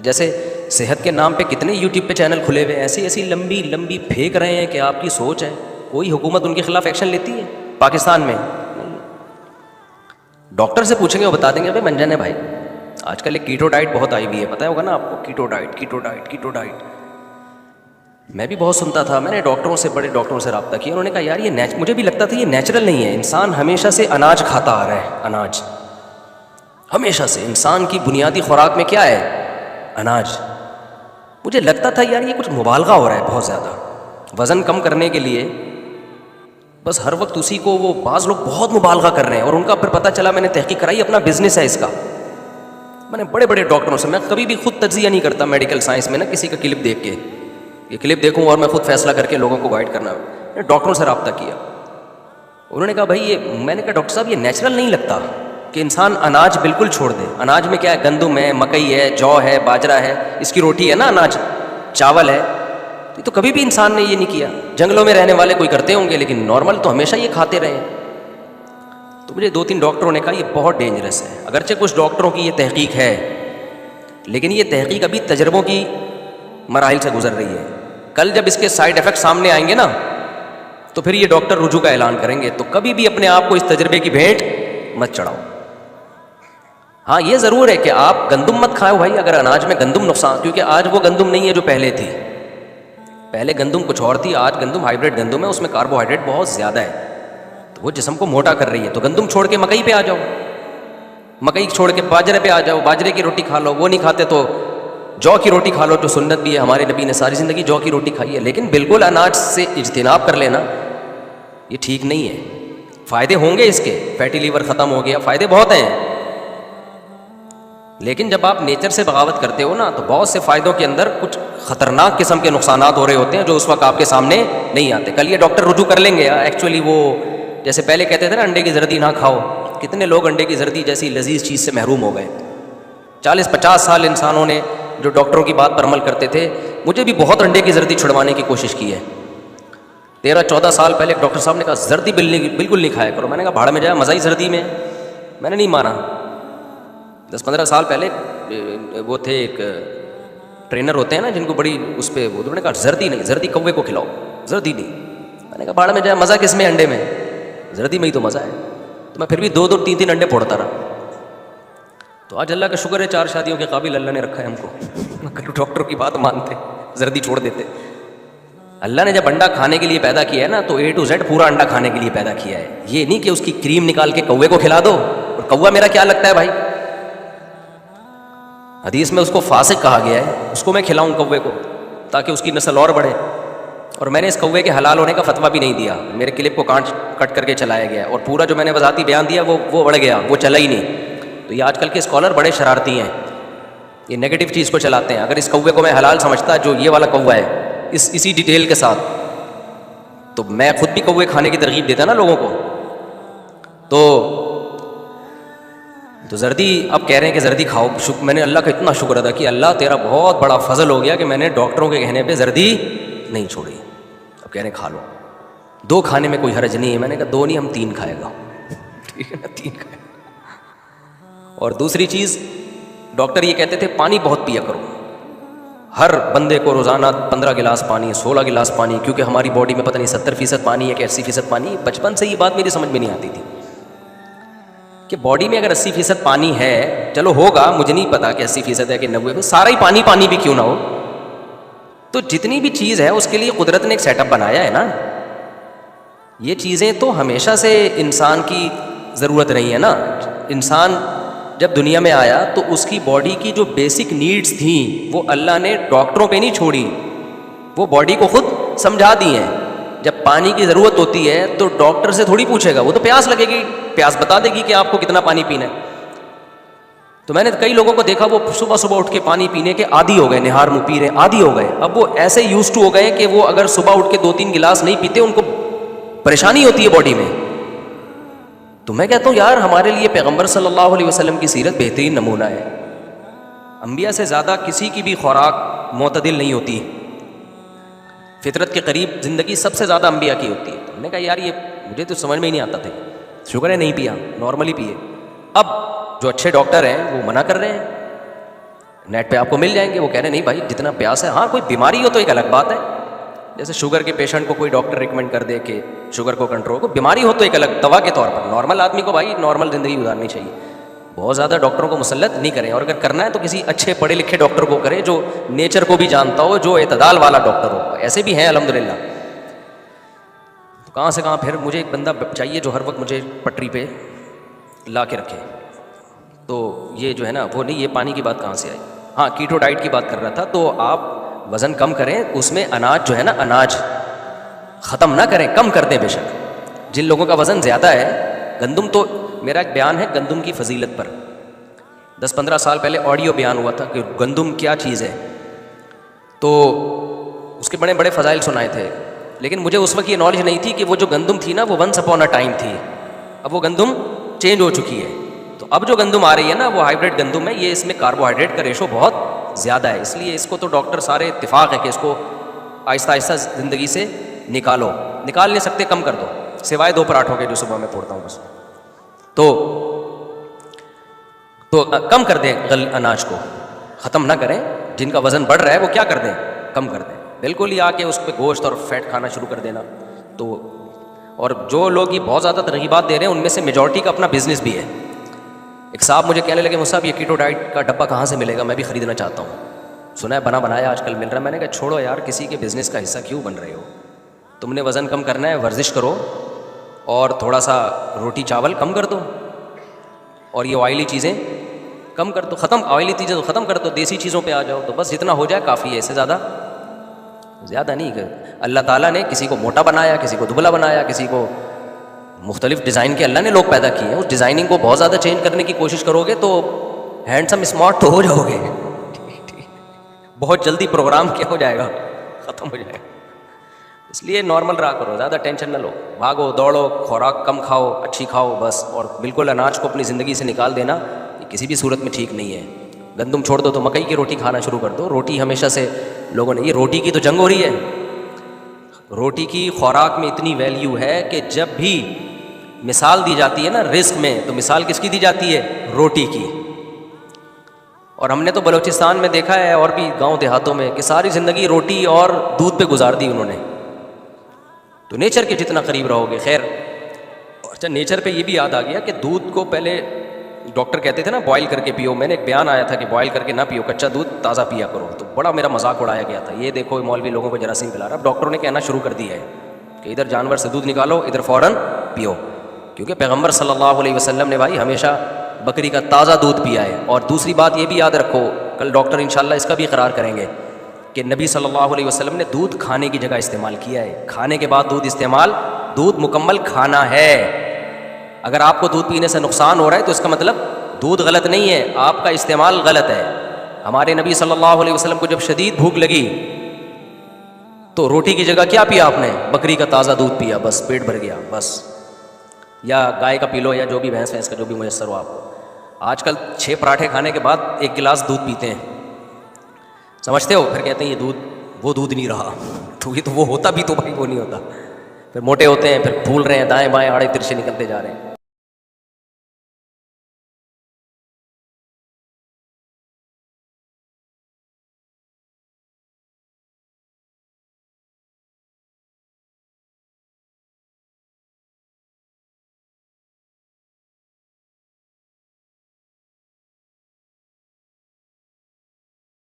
جیسے صحت کے نام پہ کتنے یوٹیوب پہ چینل کھلے ہوئے ہیں، ایسی ایسی لمبی لمبی پھینک رہے ہیں کہ آپ کی سوچ ہے کوئی حکومت ان کے خلاف ایکشن لیتی ہے پاکستان میں؟ نہیں۔ ڈاکٹر سے پوچھیں گے وہ بتا دیں گے بھائی منجن ہے بھائی، آج کل ایک کیٹو ڈائٹ بہت آئی ہوئی ہے، پتہ ہوگا نا آپ کو، کیٹو ڈائٹ کیٹو ڈائٹ کیٹو ڈائٹ۔ میں بھی بہت سنتا تھا، میں نے ڈاکٹروں سے، بڑے ڈاکٹروں سے رابطہ کیا، انہوں نے کہا یار یہ مجھے بھی لگتا تھا یہ نیچرل نہیں ہے، انسان ہمیشہ سے اناج کھاتا آ رہا ہے، اناج ہمیشہ سے انسان کی بنیادی خوراک میں کیا ہے؟ اناج۔ مجھے لگتا تھا یار یہ کچھ مبالغہ ہو رہا ہے بہت زیادہ، وزن کم کرنے کے لیے بس ہر وقت اسی کو، وہ بعض لوگ بہت مبالغہ کر رہے ہیں، اور ان کا پھر پتہ چلا، میں نے تحقیق کرائی، اپنا بزنس ہے اس کا۔ میں نے بڑے بڑے ڈاکٹروں سے، میں کبھی بھی خود تجزیہ نہیں کرتا میڈیکل سائنس میں نا، کسی کا کلپ دیکھ کے، یہ کلپ دیکھوں اور میں خود فیصلہ کر کے لوگوں کو گائیڈ کرنا۔ میں نے ڈاکٹروں سے رابطہ کیا، انہوں نے کہا بھائی یہ، میں نے کہا ڈاکٹر صاحب یہ نیچرل نہیں لگتا کہ انسان اناج بالکل چھوڑ دے۔ اناج میں کیا ہے؟ گندم ہے، مکئی ہے، جو ہے، باجرہ ہے، اس کی روٹی ہے نا اناج، چاول ہے، یہ تو کبھی بھی انسان نے یہ نہیں کیا۔ جنگلوں میں رہنے والے کوئی کرتے ہوں گے لیکن نارمل تو ہمیشہ یہ کھاتے رہے ہیں۔ تو مجھے 2-3 ڈاکٹروں نے کہا یہ بہت ڈینجرس ہے، اگرچہ کچھ ڈاکٹروں کی یہ تحقیق ہے لیکن یہ تحقیق ابھی تجربوں کی مراحل سے گزر رہی ہے، کل جب اس کے سائیڈ ایفیکٹ سامنے آئیں گے نا تو پھر یہ ڈاکٹر رجوع کا اعلان کریں گے۔ تو کبھی بھی اپنے آپ کو اس تجربے کی بھیٹ مت چڑھاؤ۔ ہاں یہ ضرور ہے کہ آپ گندم مت کھائیں بھائی، اگر اناج میں گندم نقصان، کیونکہ آج وہ گندم نہیں ہے جو پہلے تھی، پہلے گندم کچھ اور تھی، آج گندم ہائیبریڈ گندم ہے، اس میں کاربوہائیڈریٹ بہت زیادہ ہے، تو وہ جسم کو موٹا کر رہی ہے۔ تو گندم چھوڑ کے مکئی پہ آ جاؤ، مکئی چھوڑ کے باجرے پہ آ جاؤ، باجرے کی روٹی کھا لو، وہ نہیں کھاتے تو جو کی روٹی کھا لو، جو سنت بھی ہے، ہمارے نبی نے ساری زندگی جو کی روٹی کھائی ہے، لیکن بالکل اناج سے اجتناب کر لینا یہ ٹھیک نہیں ہے۔ فائدے ہوں گے اس کے، فیٹی لیور ختم ہو گیا، فائدے بہت ہیں، لیکن جب آپ نیچر سے بغاوت کرتے ہو نا تو بہت سے فائدوں کے اندر کچھ خطرناک قسم کے نقصانات ہو رہے ہوتے ہیں جو اس وقت آپ کے سامنے نہیں آتے۔ کل یہ ڈاکٹر رجوع کر لیں گے ایکچولی، وہ جیسے پہلے کہتے تھے نا انڈے کی زردی نہ کھاؤ، کتنے لوگ انڈے کی زردی جیسی لذیذ چیز سے محروم ہو گئے۔ 40-50 سال انسانوں نے جو ڈاکٹروں کی بات پر عمل کرتے تھے، مجھے بھی بہت انڈے کی زردی چھڑوانے کی کوشش کی ہے۔ 13-14 سال پہلے ایک ڈاکٹر صاحب نے کہا زردی بالکل نہیں کھایا کرو، میں نے کہا بھاڑ میں جائے، مزہ ہی زردی میں، میں نے نہیں مانا۔ 10-15 سال پہلے وہ تھے ایک ٹرینر ہوتے ہیں نا جن کو بڑی اس پہ، وہ انہوں نے کہا زردی نہیں، زردی کوے کو کھلاؤ، زردی نہیں۔ میں نے کہا بھاڑ میں جائے، مزہ کس میں؟ انڈے میں، زردی میں ہی تو مزہ ہے۔ تو میں پھر بھی 2-2 3-3 انڈے پھوڑتا رہا۔ تو آج اللہ کا شکر ہے 4 شادیوں کے قابل اللہ نے رکھا ہے ہم کو، اگر ڈاکٹر کی بات مانتے زردی چھوڑ دیتے۔ اللہ نے جب انڈا کھانے کے لیے پیدا کیا ہے نا تو A to Z پورا انڈا کھانے کے لیے پیدا کیا ہے، یہ نہیں کہ اس کی کریم نکال کے کوے کو کھلا دو، اور کوا میرا کیا لگتا ہے بھائی؟ حدیث میں اس کو فاسق کہا گیا ہے، اس کو میں کھلاؤں کوے کو تاکہ اس کی نسل اور بڑھے، اور میں نے اس کوے کے حلال ہونے کا فتویٰ بھی نہیں دیا، میرے کلپ کو کٹ کر کے چلایا گیا، اور پورا جو میں نے وضاحتی بیان دیا وہ بڑھ گیا، وہ چلا ہی نہیں۔ تو یہ آج کل کے اسکالر بڑے شرارتی ہیں، یہ نیگیٹو چیز کو چلاتے ہیں۔ اگر اس کوے کو میں حلال سمجھتا جو یہ والا کوا ہے اسی ڈیٹیل کے ساتھ، تو میں خود بھی کوے کھانے کی ترغیب دیتا نا لوگوں کو۔ تو زردی اب کہہ رہے ہیں کہ زردی کھاؤ، میں نے اللہ کا اتنا شکر ادا کیا، اللہ تیرا بہت بڑا فضل ہو گیا کہ میں نے ڈاکٹروں کے کہنے پہ زردی نہیں چھوڑی، اب کہہ رہے ہیں کھا لو، 2 کھانے میں کوئی حرج نہیں ہے۔ میں نے کہا 2 نہیں، ہم 3 کھائے گا، ٹھیک ہے نا، 3 کھائے گا۔ اور دوسری چیز، ڈاکٹر یہ کہتے تھے پانی بہت پیا کرو، ہر بندے کو روزانہ 15 گلاس پانی، 16 گلاس پانی، کیونکہ ہماری باڈی میں پتہ نہیں 70% پانی ہے کہ 80% پانی ہے۔ بچپن سے یہ بات میری سمجھ میں نہیں آتی تھی کہ باڈی میں اگر 80% پانی ہے، چلو ہوگا، مجھے نہیں پتا کہ 80% ہے کہ 90%، سارا ہی پانی بھی کیوں نہ ہو، تو جتنی بھی چیز ہے اس کے لیے قدرت نے ایک سیٹ اپ بنایا ہے نا۔ یہ چیزیں تو ہمیشہ سے انسان کی ضرورت رہی ہے نا۔ انسان جب دنیا میں آیا تو اس کی باڈی کی جو بیسک نیڈز تھیں وہ اللہ نے ڈاکٹروں پہ نہیں چھوڑی، وہ باڈی کو خود سمجھا دی ہیں۔ جب پانی کی ضرورت ہوتی ہے تو ڈاکٹر سے تھوڑی پوچھے گا، وہ تو پیاس لگے گی، پیاس بتا دے گی کہ آپ کو کتنا پانی پینا ہے۔ تو میں نے کئی لوگوں کو دیکھا وہ صبح اٹھ کے پانی پینے کے عادی ہو گئے، نہار منہ پی رہے ہیں، عادی ہو گئے۔ اب وہ ایسے یوز ٹو ہو گئے کہ وہ اگر صبح اٹھ کے 2-3 گلاس نہیں پیتے ان کو پریشانی ہوتی ہے باڈی میں۔ تو میں کہتا ہوں یار ہمارے لیے پیغمبر صلی اللہ علیہ وسلم کی سیرت بہترین نمونہ ہے۔ انبیاء سے زیادہ کسی کی بھی خوراک معتدل نہیں ہوتی، فطرت کے قریب زندگی سب سے زیادہ انبیاء کی ہوتی ہے۔ تو میں نے کہا یار یہ مجھے تو سمجھ میں ہی نہیں آتا تھا، شکر ہے نہیں پیا، نارملی پیے۔ اب جو اچھے ڈاکٹر ہیں وہ منع کر رہے ہیں، نیٹ پہ آپ کو مل جائیں گے. وہ کہہ رہے نہیں بھائی جتنا پیاس ہے, ہاں کوئی بیماری ہو تو ایک الگ بات ہے, جیسے شوگر کے پیشنٹ کو کوئی ڈاکٹر ریکمینڈ کر دے کہ شوگر کو کنٹرول کو, بیماری ہو تو ایک الگ دوا کے طور پر. نارمل آدمی کو بھائی نارمل زندگی گزارنی چاہیے, بہت زیادہ ڈاکٹروں کو مسلط نہیں کریں, اور اگر کرنا ہے تو کسی اچھے پڑھے لکھے ڈاکٹر کو کریں جو نیچر کو بھی جانتا ہو, جو اعتدال والا ڈاکٹر ہو. ایسے بھی ہیں الحمدللہ. تو کہاں سے کہاں پھر مجھے ایک بندہ چاہیے جو ہر وقت مجھے پٹری پہ لا کے رکھے. تو یہ جو ہے نا وہ نہیں, یہ پانی کی بات کہاں سے آئی. ہاں کیٹو ڈائٹ کی بات کر رہا تھا. تو آپ وزن کم کریں, اس میں اناج جو ہے نا اناج ختم نہ کریں, کم کر دیں. بے شک جن لوگوں کا وزن زیادہ ہے, گندم تو میرا ایک بیان ہے گندم کی فضیلت پر, 10-15 سال پہلے آڈیو بیان ہوا تھا کہ گندم کیا چیز ہے, تو اس کے بڑے بڑے فضائل سنائے تھے. لیکن مجھے اس وقت یہ نالج نہیں تھی کہ وہ جو گندم تھی نا وہ ونس اپون اے ٹائم تھی, اب وہ گندم چینج ہو چکی ہے. تو اب جو گندم آ رہی ہے نا وہ ہائیبریڈ گندم ہے, یہ اس میں کاربوہائیڈریٹ کا ریشو بہت زیادہ ہے. اس لیے اس کو تو ڈاکٹر سارے اتفاق ہے کہ اس کو آہستہ آہستہ زندگی سے نکالو. نکال نہیں سکتے کم کر دو, سوائے 2 پراٹھوں کے جو صبح میں توڑتا ہوں بس. تو کم کر دیں اناج کو, ختم نہ کریں. جن کا وزن بڑھ رہا ہے وہ کیا کر دیں, کم کر دیں. بالکل ہی آ کے اس پہ گوشت اور فیٹ کھانا شروع کر دینا. تو اور جو لوگ یہ بہت زیادہ ترغیبات دے رہے ہیں ان میں سے میجورٹی کا اپنا بزنس بھی ہے. ایک صاحب مجھے کہنے لگے مصعب یہ کیٹو ڈائٹ کا ڈبہ کہاں سے ملے گا, میں بھی خریدنا چاہتا ہوں. سنا ہے بنا بنایا آج کل مل رہا ہے. میں نے کہا چھوڑو یار, کسی کے بزنس کا حصہ کیوں بن رہے ہو. تم نے وزن کم کرنا ہے, ورزش کرو اور تھوڑا سا روٹی چاول کم کر دو, اور یہ آئلی چیزیں کم کر دو. ختم, آئلی چیزیں تو ختم کر دو, دیسی چیزوں پہ آ جاؤ. تو بس جتنا ہو جائے کافی ہے, اس سے زیادہ نہیں. اللہ تعالیٰ نے کسی کو موٹا بنایا, کسی کو دبلا بنایا, کسی کو مختلف ڈیزائن کے اللہ نے لوگ پیدا کیے ہیں. اس ڈیزائننگ کو بہت زیادہ چینج کرنے کی کوشش کرو گے تو ہینڈسم اسمارٹ تو ہو جاؤ گے, بہت جلدی پروگرام کیا ہو جائے گا, ختم ہو جائے گا. اس لیے نارمل رہا کرو, زیادہ ٹینشن نہ لو, بھاگو دوڑو, خوراک کم کھاؤ, اچھی کھاؤ بس. اور بالکل اناج کو اپنی زندگی سے نکال دینا یہ کسی بھی صورت میں ٹھیک نہیں ہے. گندم چھوڑ دو تو مکئی کی روٹی کھانا شروع کر دو. روٹی ہمیشہ سے لوگوں نے, یہ روٹی کی تو جنگ ہو رہی ہے. روٹی کی خوراک میں اتنی ویلیو ہے کہ جب بھی مثال دی جاتی ہے نا رزق میں, تو مثال کس کی دی جاتی ہے, روٹی کی. اور ہم نے تو بلوچستان میں دیکھا ہے اور بھی گاؤں دیہاتوں میں کہ ساری زندگی روٹی اور دودھ پہ گزار دی انہوں نے. تو نیچر کے جتنا قریب رہو گے خیر. اچھا نیچر پہ یہ بھی یاد آ گیا کہ دودھ کو پہلے ڈاکٹر کہتے تھے نا بوائل کر کے پیو. میں نے ایک بیان آیا تھا کہ بوائل کر کے نہ پیو, کچا دودھ تازہ پیا کرو. تو بڑا میرا مذاق اڑایا گیا تھا, یہ دیکھو مولوی لوگوں کو جراثیم پھیلا رہا. اب ڈاکٹروں نے کہنا شروع کر دیا ہے کہ ادھر جانور سے دودھ نکالو, ادھر فوراً پیو. کیونکہ پیغمبر صلی اللہ علیہ وسلم نے بھائی ہمیشہ بکری کا تازہ دودھ پیا ہے. اور دوسری بات یہ بھی یاد رکھو, کل ڈاکٹر انشاءاللہ اس کا بھی اقرار کریں گے کہ نبی صلی اللہ علیہ وسلم نے دودھ کھانے کی جگہ استعمال کیا ہے. کھانے کے بعد دودھ استعمال, دودھ مکمل کھانا ہے. اگر آپ کو دودھ پینے سے نقصان ہو رہا ہے تو اس کا مطلب دودھ غلط نہیں ہے, آپ کا استعمال غلط ہے. ہمارے نبی صلی اللہ علیہ وسلم کو جب شدید بھوک لگی تو روٹی کی جگہ کیا پیا آپ نے, بکری کا تازہ دودھ پیا, بس پیٹ بھر گیا بس. یا گائے کا پی لو, یا جو بھی بھینس کا جو بھی میسر ہو آپ کو. آج کل 6 پراٹھے کھانے کے بعد 1 گلاس دودھ پیتے ہیں, سمجھتے ہو, پھر کہتے ہیں یہ دودھ وہ دودھ نہیں رہا. تو یہ تو وہ ہوتا بھی تو بھائی وہ نہیں ہوتا. پھر موٹے ہوتے ہیں, پھر پھول رہے ہیں, دائیں بائیں آڑے ترچھے نکلتے جا رہے ہیں.